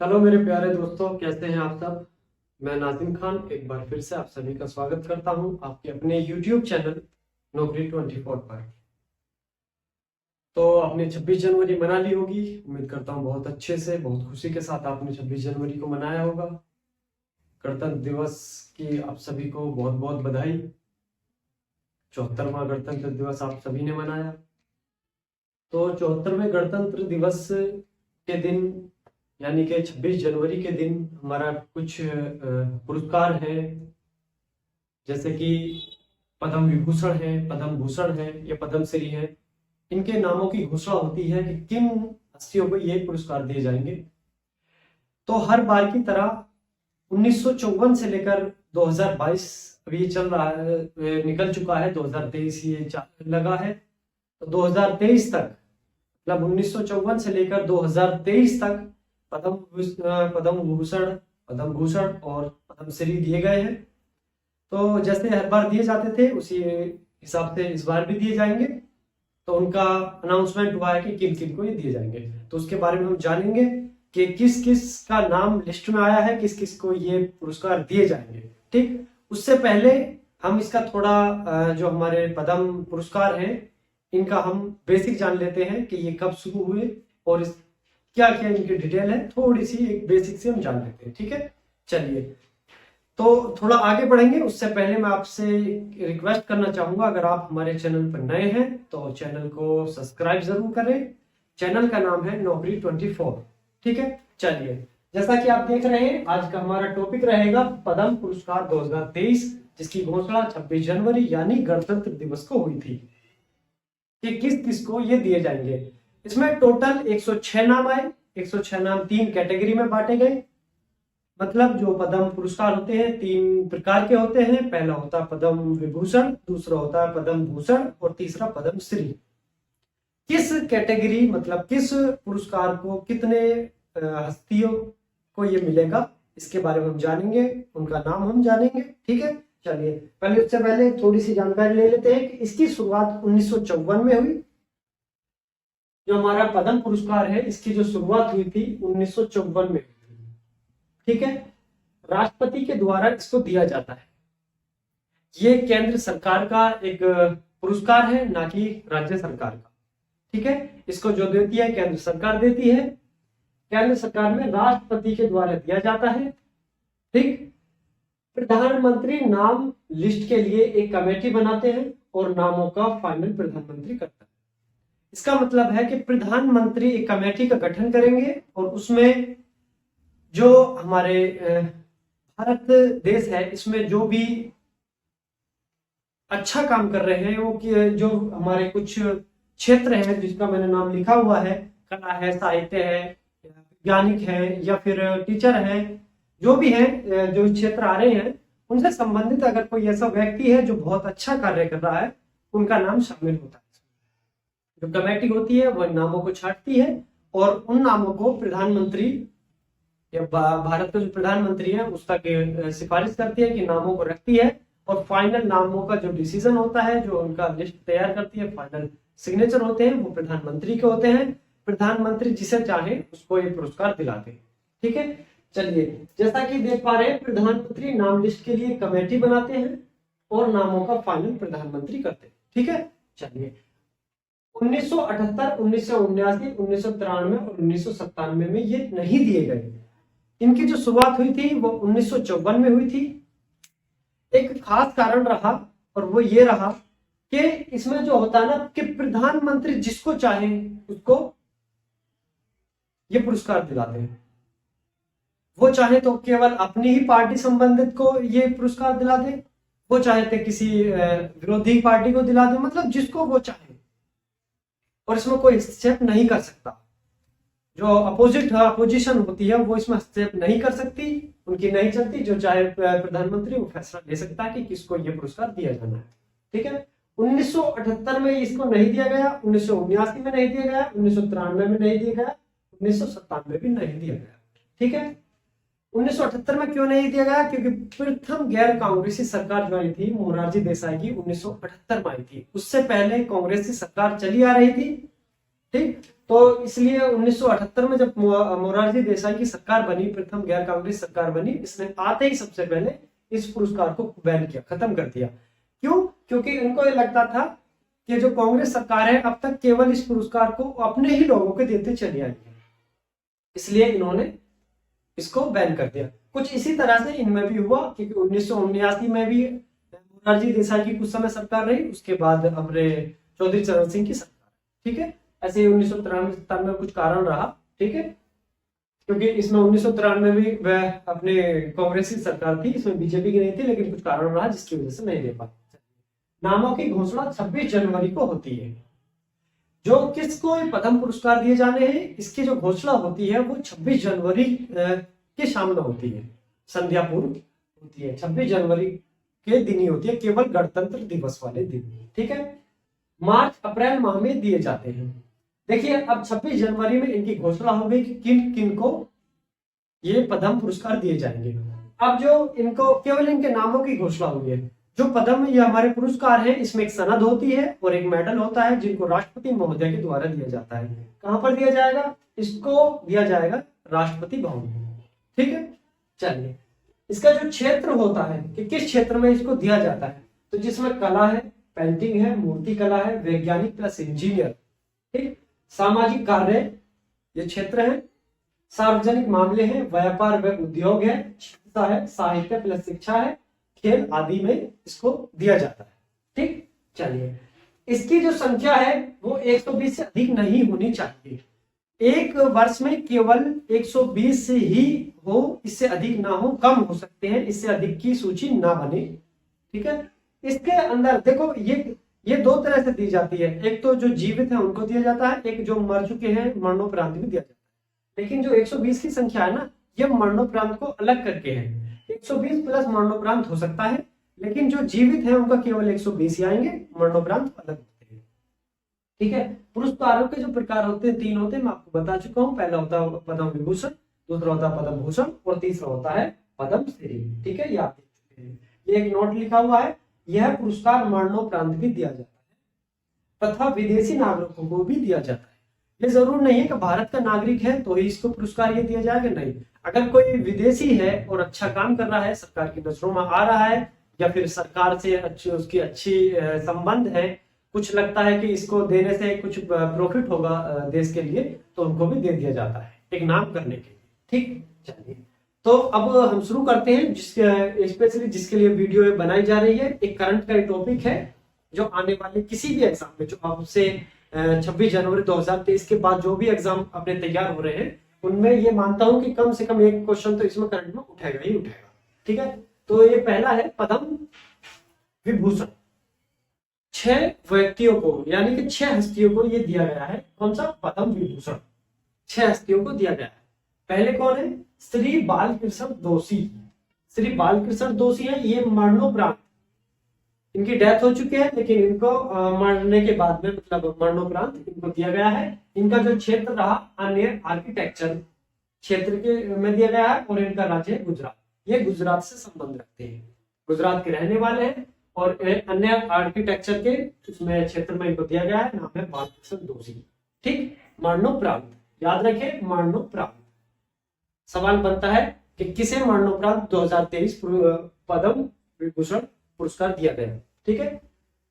Hello मेरे प्यारे दोस्तों, कैसे हैं आप सब। मैं नाजिम खान एक बार फिर से आप सभी का स्वागत करता हूं आपके अपने YouTube चैनल नौकरी 24 पर। तो आपने 26 जनवरी मना ली होगी। उम्मीद करता हूं बहुत अच्छे से, बहुत खुशी के साथ आपने 26 जनवरी को मनाया होगा। गणतंत्र दिवस की आप सभी को बहुत बहुत बधाई। 74वां गणतंत्र दिवस आप सभी ने मनाया। तो 74वें गणतंत्र दिवस के दिन यानी कि 26 जनवरी के दिन हमारा कुछ पुरस्कार हैं, जैसे कि पद्म विभूषण है, पद्म भूषण है या पद्मश्री है। इनके नामों की घोषणा होती है कि किन हस्तियों को ये पुरस्कार दिए जाएंगे। तो हर बार की तरह 1954 से लेकर 2022 अभी ये चल रहा है, निकल चुका है। 2023 ये लगा है। तो 2023 तक, मतलब 1954 से लेकर 2023 तक पद्म भूषण, पद्म भूषण और पद्मश्री दिए गए हैं। तो जैसे हर बार दिए जाते थे उसी हिसाब से इस बार भी दिए जाएंगे। तो उनका अनाउंसमेंट हुआ है कि किन किन को ये दिए जाएंगे। तो उसके बारे में हम जानेंगे कि किस किस का नाम लिस्ट में आया है, किस किस को ये पुरस्कार दिए जाएंगे। ठीक, उससे पहले हम इसका थोड़ा जो हमारे पद्म पुरस्कार हैं इनका हम बेसिक जान लेते हैं कि ये कब शुरू हुए और क्या क्या इनकी डिटेल है। थोड़ी सी एक बेसिक से हम जान लेते हैं। ठीक है, चलिए। तो थोड़ा आगे बढ़ेंगे उससे पहले मैं आपसे रिक्वेस्ट करना चाहूंगा, अगर आप हमारे चैनल पर नए हैं तो चैनल को सब्सक्राइब जरूर करें। चैनल का नाम है नौकरी 24। ठीक है, चलिए। जैसा कि आप देख रहे हैं आज का हमारा टॉपिक रहेगा पद्म पुरस्कार 2023, जिसकी घोषणा 26 जनवरी यानी गणतंत्र दिवस को हुई थी कि किस किस को ये दिए जाएंगे। इसमें टोटल 106 नाम आए। 106 नाम 3 कैटेगरी में बांटे गए। मतलब जो पद्म पुरस्कार होते हैं 3 प्रकार के होते हैं। पहला होता है पद्म विभूषण, दूसरा होता है पद्म भूषण और तीसरा पद्मश्री। किस कैटेगरी मतलब किस पुरस्कार को कितने हस्तियों को ये मिलेगा, इसके बारे में हम जानेंगे, उनका नाम हम जानेंगे। ठीक है, चलिए। पहले उससे पहले थोड़ी सी जानकारी ले लेते हैं कि इसकी शुरुआत 1954 में हुई। जो हमारा पद्म पुरस्कार है इसकी जो शुरुआत हुई थी 1954 में। ठीक है, राष्ट्रपति के द्वारा इसको दिया जाता है। ये केंद्र सरकार का एक पुरस्कार है, ना कि राज्य सरकार का। ठीक है, इसको जो देती है केंद्र सरकार देती है। केंद्र सरकार में राष्ट्रपति के द्वारा दिया जाता है। ठीक, प्रधानमंत्री नाम लिस्ट के लिए एक कमेटी बनाते हैं और नामों का फाइनल प्रधानमंत्री करता है। इसका मतलब है कि प्रधानमंत्री एक कमेटी का गठन करेंगे और उसमें जो हमारे भारत देश है इसमें जो भी अच्छा काम कर रहे हैं वो जो हमारे कुछ क्षेत्र है जिसका मैंने नाम लिखा हुआ है, कला है, साहित्य है, वैज्ञानिक है या फिर टीचर है, जो भी है, जो क्षेत्र आ रहे हैं उनसे संबंधित अगर कोई ऐसा व्यक्ति है जो बहुत अच्छा कार्य कर रहा है उनका नाम शामिल होता है। जो कमेटी होती है वह नामों को छांटती है और उन नामों को प्रधानमंत्री या भारत का जो प्रधानमंत्री है उस तक सिफारिश करती है कि नामों को रखती है। और फाइनल नामों का जो डिसीजन होता है, जो उनका लिस्ट तैयार करती है, फाइनल सिग्नेचर होते हैं वो प्रधानमंत्री के होते हैं। प्रधानमंत्री जिसे चाहे उसको ये पुरस्कार दिलाते हैं। ठीक है, चलिए। जैसा कि देख पा रहे हैं प्रधानमंत्री नाम लिस्ट के लिए कमेटी बनाते हैं और नामों का फाइनल प्रधानमंत्री करते हैं। ठीक है, चलिए। 1978, 1979, 1993 और 1997 में ये नहीं दिए गए। इनकी जो शुरुआत हुई थी वो 1954 में हुई थी। एक खास कारण रहा और वो ये रहा कि इसमें जो होता है ना कि प्रधानमंत्री जिसको चाहे उसको ये पुरस्कार दिलाते हैं। वो चाहे तो केवल अपनी ही पार्टी संबंधित को ये पुरस्कार दिला दे, वो चाहे तो किसी विरोधी पार्टी को दिला दे, मतलब जिसको वो चाहे। और इसमें कोई हस्तक्षेप नहीं कर सकता। जो अपोजिशन होती है वो इसमें हस्तक्षेप नहीं कर सकती, उनकी नहीं चलती। जो चाहे प्रधानमंत्री वो फैसला ले सकता है कि किसको ये पुरस्कार दिया जाना है। ठीक है, 1978 में इसको नहीं दिया गया, 1979 में नहीं दिया गया, 1993 में नहीं दिया गया, 1997 भी नहीं दिया गया। ठीक है, 1978 में क्यों नहीं दिया गया? क्योंकि प्रथम गैर कांग्रेसी सरकार जो आई थी मोरारजी देसाई की 1978 में आई थी। उससे पहले कांग्रेसी सरकार चली आ रही थी। ठीक। तो इसलिए 1978 में जब मोरारजी देसाई की सरकार बनी, प्रथम गैर कांग्रेस सरकार बनी, इसने आते ही सबसे पहले इस पुरस्कार को बैन किया, खत्म कर दिया। क्यों? क्योंकि उनको ये लगता था कि जो कांग्रेस सरकार है अब तक केवल इस पुरस्कार को अपने ही लोगों को देते चली आई है, इसलिए इन्होंने इसको बैन कर दिया। कुछ इसी तरह से इनमें भी हुआ, क्योंकि 1979 में भी मोरारजी देसाई की कुछ समय सरकार रही, उसके बाद अपने चौधरी चरण सिंह की सरकार, ठीक है। ऐसे ही 1993 में कुछ कारण रहा, ठीक है, क्योंकि इसमें 1993 में भी वह अपने कांग्रेस की सरकार थी, इसमें बीजेपी की नहीं थी, लेकिन कुछ कारण रहा जिसकी वजह से नहीं दे पाते। नामों की घोषणा 26 जनवरी को होती है। जो किसको पद्म पुरस्कार दिए जाने हैं, इसकी जो घोषणा होती है वो 26 जनवरी के शाम में होती है, संध्या पूर्व होती है, 26 जनवरी के दिन ही होती है, केवल गणतंत्र दिवस वाले दिन, ठीक है। मार्च अप्रैल माह में दिए जाते हैं। देखिए अब 26 जनवरी में इनकी घोषणा हो गई कि किन किन को ये पद्म पुरस्कार दिए जाएंगे। अब जो इनको केवल इनके नामों की घोषणा हुई है, जो पद्म ये हमारे पुरस्कार है, इसमें एक सनद होती है और एक मेडल होता है, जिनको राष्ट्रपति महोदय के द्वारा दिया जाता है। कहां पर दिया जाएगा? इसको दिया जाएगा राष्ट्रपति भवन, ठीक है। चलिए, इसका जो क्षेत्र होता है कि किस क्षेत्र में इसको दिया जाता है, तो जिसमें कला है, पेंटिंग है, मूर्ति कला है, वैज्ञानिक प्लस इंजीनियर, ठीक, सामाजिक कार्य ये क्षेत्र है, सार्वजनिक मामले हैं, व्यापार व उद्योग है, चिकित्सा है, साहित्य प्लस शिक्षा है, खेल आदि में इसको दिया जाता है, ठीक। चलिए, इसकी जो संख्या है वो 120 से अधिक नहीं होनी चाहिए। एक वर्ष में केवल 120 से ही हो, इससे अधिक ना हो, कम हो सकते हैं, इससे अधिक की सूची ना बने, ठीक है। इसके अंदर देखो ये दो तरह से दी जाती है, एक तो जो जीवित है उनको दिया जाता है, एक जो मर चुके हैं मरणोपरांत भी दिया जाता है। लेकिन जो 120 की संख्या है ना, ये मरणोपरांत को अलग करके है, 120 प्लस मरणोपरांत हो सकता है, लेकिन जो जीवित है उनका केवल 120 ही आएंगे, मरणोपरांत अलग होते हैं, ठीक है। पुरस्कारों के जो प्रकार होते हैं 3 होते हैं, मैं आपको बता चुका हूं। पहला होता है पद्म विभूषण, दूसरा होता है पद्म भूषण और तीसरा होता है पद्म श्री, ठीक है, ये आप देख चुके हैं। ये एक नोट लिखा हुआ है, यह पुरस्कार मरणोपरांत भी दिया जाता है तथा विदेशी नागरिकों को भी दिया जाता है। ये जरूर नहीं है कि भारत का नागरिक है तो ही इसको पुरस्कार ये दिया जाएगा, नहीं। अगर कोई विदेशी है और अच्छा काम कर रहा है, सरकार की नजरों में आ रहा है, या फिर सरकार से उसकी अच्छी संबंध है, कुछ लगता है कि इसको देने से कुछ प्रॉफिट होगा देश के लिए, तो उनको भी दे दिया जाता है एक नाम करने के लिए, ठीक। चलिए, तो अब हम शुरू करते हैं, जिसके स्पेशली जिसके लिए वीडियो बनाई जा रही है। एक करंट का टॉपिक है जो आने वाले किसी भी एग्जाम में, जो आपसे 26 जनवरी 2023 के बाद जो भी एग्जाम अपने तैयार हो रहे हैं, उनमें ये मानता हूं कि कम से कम एक क्वेश्चन तो इसमें करंट में उठेगा ही उठेगा, ठीक है। तो ये पहला है पद्म विभूषण। 6 व्यक्तियों को, यानी कि 6 हस्तियों को ये दिया गया है। कौन सा? पद्म विभूषण 6 हस्तियों को दिया गया है। पहले कौन है? श्री बालकृष्ण दोषी। श्री बालकृष्ण दोषी है, ये मरणोपरांत, इनकी डेथ हो चुकी है, लेकिन इनको मरने के बाद में, मतलब मरणोपरांत इनको दिया गया है। इनका जो क्षेत्र रहा अन्य आर्किटेक्चर क्षेत्र के में दिया गया है, और इनका राज्य है गुजरात। ये गुजरात से संबंध रखते हैं, गुजरात के रहने वाले हैं, और अन्य आर्किटेक्चर के उसमें क्षेत्र में इनको दिया गया है, नाम है बालकृष्ण दोषी, ठीक। मरणोपरांत याद रखें, मरणोपरांत। सवाल बनता है कि किसे मरणोपरांत 2023 पद्म विभूषण पुरस्कार दिया गया, ठीक है।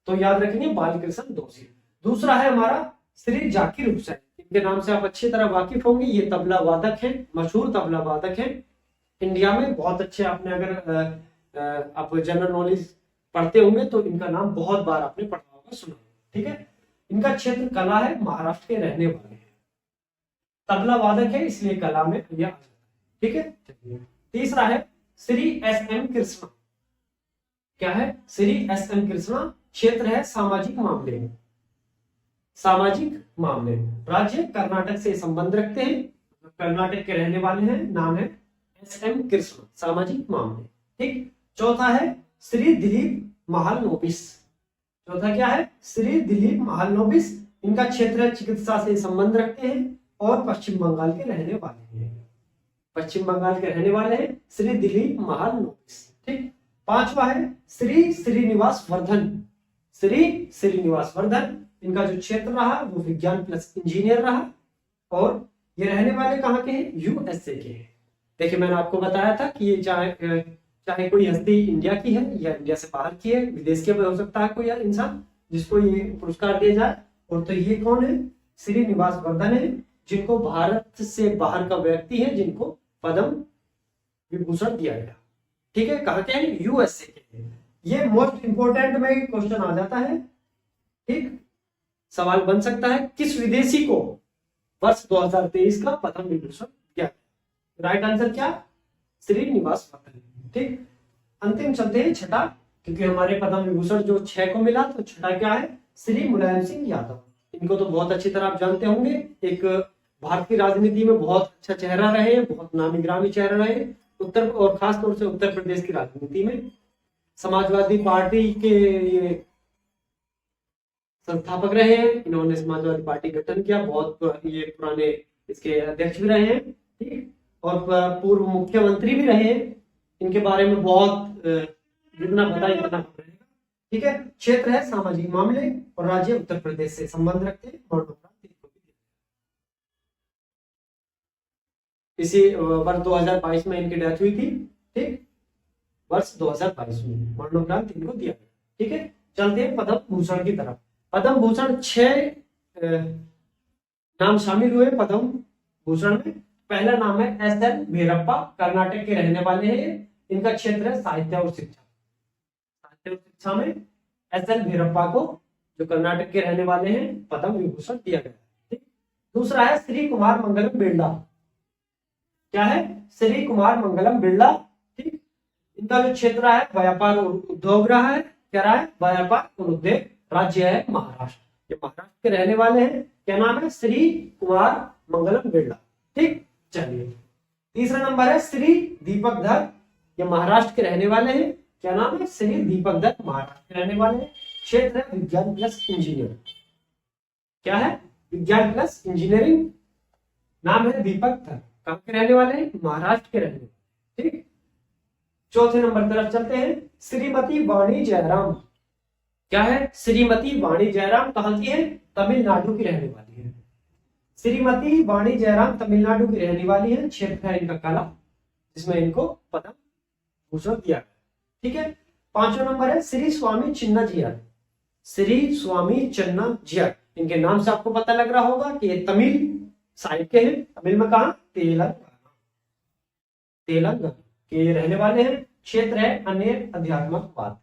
तो याद रखेंगे बालकृष्ण दोषी। दूसरा है हमारा श्री जाकिर हुसैन। इनके नाम से आप अच्छी तरह वाकिफ होंगे। ये तबला वादक है, मशहूर तबला वादक है इंडिया में, बहुत अच्छे। आपने अगर आप जनरल नॉलेज पढ़ते होंगे तो इनका नाम बहुत बार आपने पढ़ा होगा, सुना, ठीक है। इनका क्षेत्र कला है, महाराष्ट्र के रहने वाले हैं, तबला वादक है, इसलिए कला में यह, ठीक है। तीसरा है श्री एस.एम. कृष्णा। क्या है? श्री एस.एम. कृष्णा। क्षेत्र है सामाजिक मामले, सामाजिक मामले। राज्य कर्नाटक से संबंध रखते हैं, कर्नाटक के रहने वाले हैं, नाम है एस.एम. कृष्णा, सामाजिक मामले, ठीक। चौथा है श्री दिलीप महालनोबिस। चौथा क्या है? श्री दिलीप महालनोबिस। इनका क्षेत्र चिकित्सा से संबंध रखते हैं और पश्चिम बंगाल के रहने वाले हैं, पश्चिम बंगाल के रहने वाले हैं श्री दिलीप महालनोबिस, ठीक। पांचवा है श्री श्रीनिवास वर्धन। श्री श्रीनिवास वर्धन, इनका जो क्षेत्र रहा वो विज्ञान प्लस इंजीनियर रहा, और ये रहने वाले कहाँ के हैं, यूएसए के हैं। देखिए मैंने आपको बताया था कि ये चाहे कोई हस्ती इंडिया की है या इंडिया से बाहर की है, विदेश के हो सकता है कोई इंसान जिसको ये पुरस्कार दिया जाए। और तो ये कौन है, श्रीनिवास वर्धन है, जिनको भारत से बाहर का व्यक्ति है जिनको पद्म विभूषण दिया गया। ठीक है, कहाँ के हैं, यूएसए के हैं। ये मोस्ट इंपोर्टेंट में क्वेश्चन आ जाता है। ठीक, सवाल बन सकता है किस विदेशी को वर्ष 2023 का पद्म विभूषण दिया गया। राइट आंसर क्या, श्रीनिवास वर्धन। ठीक, अंतिम चलते हैं छठा, क्योंकि हमारे पद्म विभूषण जो 6 को मिला, तो छठा क्या है, श्री मुलायम सिंह यादव। इनको तो बहुत अच्छी तरह आप जानते होंगे, एक भारतीय राजनीति में बहुत अच्छा चेहरा रहे, बहुत नामी गिरामी चेहरा रहे, उत्तर और खास तौर से उत्तर प्रदेश की राजनीति में। समाजवादी पार्टी के ये संस्थापक रहे हैं, इन्होंने समाजवादी पार्टी गठन किया, बहुत ये पुराने इसके अध्यक्ष भी रहे हैं। ठीक, और पूर्व मुख्यमंत्री भी रहे हैं। इनके बारे में बहुत जितना बताया उतना कम रहेगा। ठीक है, क्षेत्र है सामाजिक मामले और राज्य उत्तर प्रदेश से संबंध रखते हैं। इसी वर्ष 2022 में इनकी डेथ हुई थी। ठीक, वर्ष 2022 में मरणोपरांत इनको दिया गया। ठीक है, चलते हैं पद्म भूषण की तरफ। पद्म भूषण 6 नाम शामिल हुए पद्म भूषण में। पहला नाम है एस.एल. भैरप्पा, कर्नाटक के रहने वाले हैं। इनका क्षेत्र है साहित्य और शिक्षा। साहित्य और शिक्षा में एस.एल. भैरप्पा को, जो कर्नाटक के रहने वाले हैं, पद्म विभूषण दिया गया। ठीक, दूसरा है श्री कुमार मंगलम बिरला। क्या है, श्री कुमार मंगलम बिरला। ठीक, इनका जो क्षेत्र है व्यापार और उद्योग रहा है। क्या रहा है, व्यापार और उद्योग। राज्य है महाराष्ट्र। ये महाराष्ट्र के रहने वाले हैं। क्या नाम है, श्री कुमार मंगलम बिरला। ठीक, चलिए तीसरा नंबर है श्री दीपक धर। ये महाराष्ट्र के रहने वाले हैं। क्या नाम है, श्री दीपक धर, महाराष्ट्र के रहने वाले हैं। क्षेत्र है विज्ञान प्लस इंजीनियर। क्या है, विज्ञान प्लस इंजीनियरिंग। नाम है दीपक धर, कहां के रहने वाले हैं, महाराष्ट्र के रहने वाले। ठीक, चौथे नंबर तरफ चलते हैं। श्रीमती वाणी जयराम। क्या है, श्रीमती वाणी जयराम कहां की है, तमिलनाडु की रहने वाली है। श्रीमती वाणी जयराम तमिलनाडु की रहने वाली है। क्षेत्र है इनका कला, जिसमें इनको पद्म भूषण दिया गया। ठीक है, पांचवा नंबर है श्री स्वामी चिन्ना जियार। श्री स्वामी चिन्ना जियार, इनके नाम से आपको पता लग रहा होगा कि ये तमिल साइड के हैं। तमिल में कहा, तेलंगाना के रहने वाले हैं। क्षेत्र है अन्य अध्यात्मकवाद।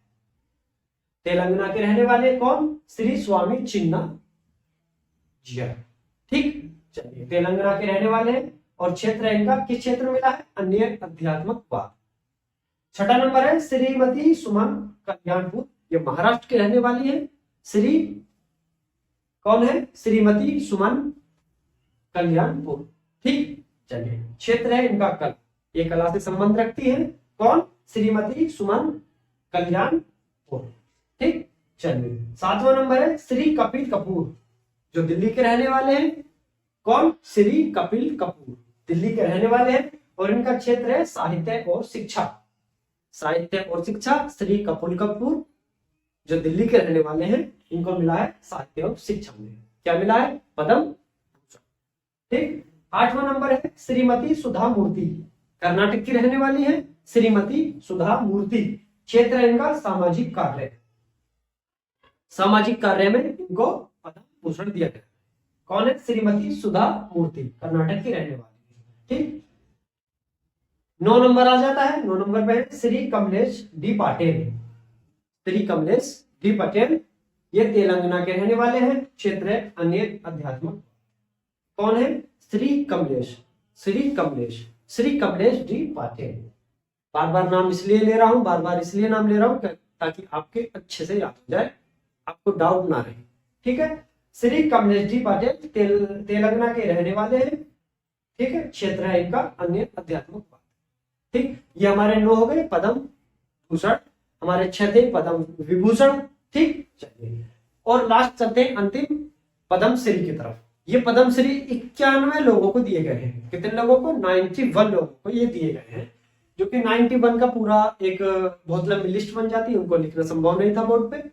तेलंगाना के रहने वाले कौन, श्री स्वामी चिन्ना जियार। ठीक, चलिए तेलंगाना के रहने वाले हैं और क्षेत्र है इनका, किस क्षेत्र में मिला है, अन्य अध्यात्मकवाद। छठा नंबर है श्रीमती सुमन कल्याणपुर। ये महाराष्ट्र के रहने वाली है। श्री कौन है, श्रीमती सुमन कल्याणपुर। ठीक, चलिए क्षेत्र है इनका कला, ये कला से संबंध रखती है। कौन, श्रीमती सुमन कल्याणपुर। ठीक, चलिए सातवां नंबर है श्री कपिल कपूर, जो दिल्ली के रहने वाले हैं। कौन, श्री कपिल कपूर, दिल्ली के रहने वाले हैं और इनका क्षेत्र है साहित्य और शिक्षा। साहित्य और शिक्षा, श्री कपिल कपूर जो दिल्ली के रहने वाले हैं, इनको मिला है साहित्य और शिक्षा में। क्या मिला है, पद्म भूषण। ठीक, आठवां नंबर है श्रीमती सुधा मूर्ति, कर्नाटक की रहने वाली है। श्रीमती सुधा मूर्ति, क्षेत्र है इनका सामाजिक कार्य। सामाजिक कार्य में इनको पद्म भूषण दिया गया। कौन है, श्रीमती सुधा मूर्ति, कर्नाटक की रहने वाली है। ठीक, 9 नंबर आ जाता है। 9 नंबर पे है श्री कमलेश डी पाटिल। श्री कमलेश डी पटेल, ये तेलंगाना के रहने वाले हैं। क्षेत्र है अन्य अध्यात्मक। कौन है, श्री कमलेश, श्री कमलेश, श्री कमलेश डी पाटिल। बार बार नाम इसलिए ले रहा हूं, बार बार इसलिए नाम ले रहा हूं ताकि आपके अच्छे से याद हो जाए, आपको डाउट ना रहे। ठीक है, श्री कमलेश जी पाटिल तेलंगाना के रहने वाले हैं। ठीक है, क्षेत्र है इनका अन्य अध्यात्मक। ठीक, ये हमारे 9 हो गए पद्म भूषण, हमारे 6 थे पद्म विभूषण। ठीक, चलिए और लास्ट चलते हैं अंतिम पद्मश्री की तरफ। ये पद्मश्री 91 लोगों को दिए गए हैं। कितने लोगों को, 91 लोगों को ये दिए गए हैं, जो कि 91 का पूरा एक बहुत लंबी लिस्ट बन जाती है, उनको लिखना संभव नहीं था बोर्ड पे,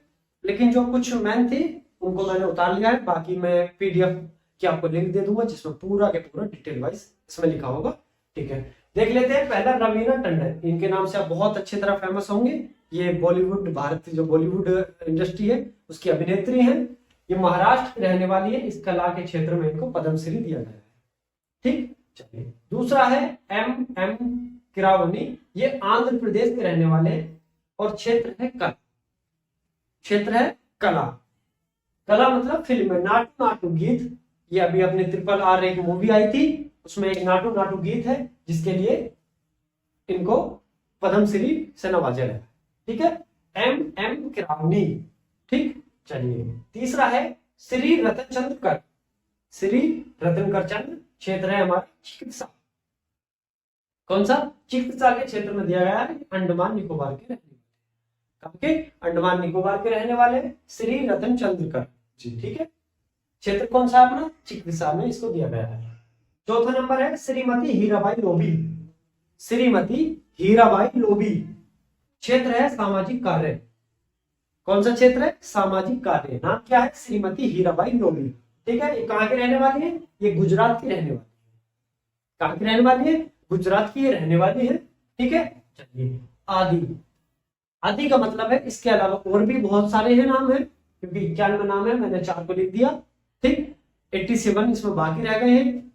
लेकिन जो कुछ मैन थे उनको मैंने उतार लिया है। बाकी मैं पीडीएफ की आपको लिंक दे दूंगा जिसमें पूरा के पूरा डिटेल वाइज इसमें लिखा होगा। ठीक है, देख लेते हैं। पहला रवीना टंडन, इनके नाम से आप बहुत अच्छी तरह फेमस होंगे। ये बॉलीवुड, भारत जो बॉलीवुड इंडस्ट्री है उसकी अभिनेत्री हैं। ये महाराष्ट्र की रहने वाली है। इस कला के क्षेत्र में इनको पद्मश्री दिया गया है। ठीक, चलिए। दूसरा है एम एम किरावनी, ये आंध्र प्रदेश के रहने वाले हैं और क्षेत्र है कला। क्षेत्र है कला। कला मतलब फिल्म में नाटू नाटू गीत, ये अभी अपने RRR एक मूवी आई थी, उसमें एक नाटू नाटू गीत है जिसके लिए इनको पद्मश्री से नवाजा गया। ठीक है, एम एम किरावनी। ठीक, चलिए। तीसरा है श्री रतनचंद्र कर। श्री रतनकर चंद्र, क्षेत्र है हमारा चिकित्सा। कौन सा? चिकित्सा के क्षेत्र में दिया गया है। अंडमान निकोबार के रहने वाले, अंडमान निकोबार के रहने वाले श्री रतन चंद्र कर जी। ठीक है, क्षेत्र कौन सा अपना? चिकित्सा में इसको दिया गया है। चौथा नंबर है श्रीमती हीराबाई लोबी। श्रीमती हीराबाई लोबी, क्षेत्र है सामाजिक कार्य। कौन सा क्षेत्र है? सामाजिक कार्य। नाम क्या है? श्रीमती हीराबाई लोबी। ठीक है, ये कहाँ के रहने वाली है? ये गुजरात की रहने वाली है। कहाँ की रहने वाली है? गुजरात की रहने वाली है। ठीक है, चलिए। आदि, आदि का मतलब है इसके अलावा और भी बहुत सारे हैं नाम है, क्योंकि 91 नाम है, मैंने 4 को लिख दिया। ठीक, 87 इसमें बाकी रह गए हैं,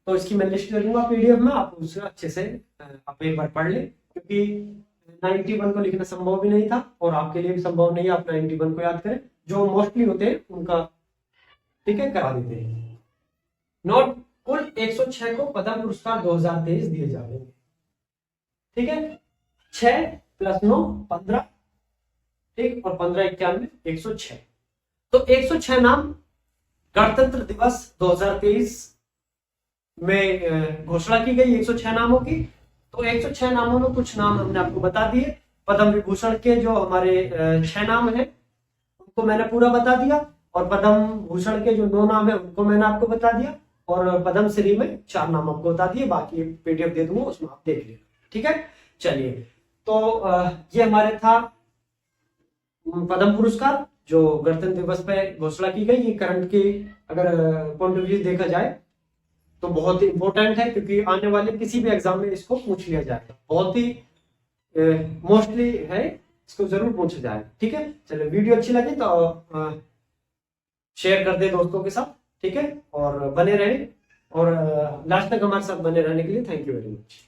तो इसकी मैं लिस्ट दे दूंगा पीडीएफ में, आप उसे अच्छे से आप एक बार पढ़ ले, क्योंकि 91 को लिखना संभव भी नहीं था और आपके लिए भी संभव नहीं है आप 91 को याद करें। जो मोस्टली होते हैं उनका ठीक है करा देते हैं। नोट, कुल 106 को पद्म पुरस्कार 2023 दिए जाएंगे। ठीक है, 6 + 9 15, ठीक, और 15 91 106। तो 106 नाम गणतंत्र दिवस 2023 में घोषणा की गई 106 नामों की। तो 106 नामों में कुछ नाम हमने आपको बता दिए। पद्म विभूषण के जो हमारे 6 नाम हैं उनको मैंने पूरा बता दिया, और पद्म भूषण के जो 9 नाम है उनको मैंने आपको बता दिया, और पद्मश्री में 4 नाम आपको बता दिए। बाकी पीडीएफ दे दूंगा, उसमें आप देख लेना। ठीक है, चलिए। तो ये हमारे था पद्म पुरस्कार जो गणतंत्र दिवस पे घोषणा की गई। ये करंट की अगर पॉइंट ऑफ व्यू देखा जाए तो बहुत ही इंपॉर्टेंट है, क्योंकि आने वाले किसी भी एग्जाम में इसको पूछ लिया जाएगा। बहुत ही मोस्टली है, इसको जरूर पूछा जाएगा। ठीक है, चलो। वीडियो अच्छी लगी तो शेयर कर दे दोस्तों के साथ। ठीक है, और बने रहे, और लास्ट तक हमारे साथ बने रहने के लिए थैंक यू वेरी मच।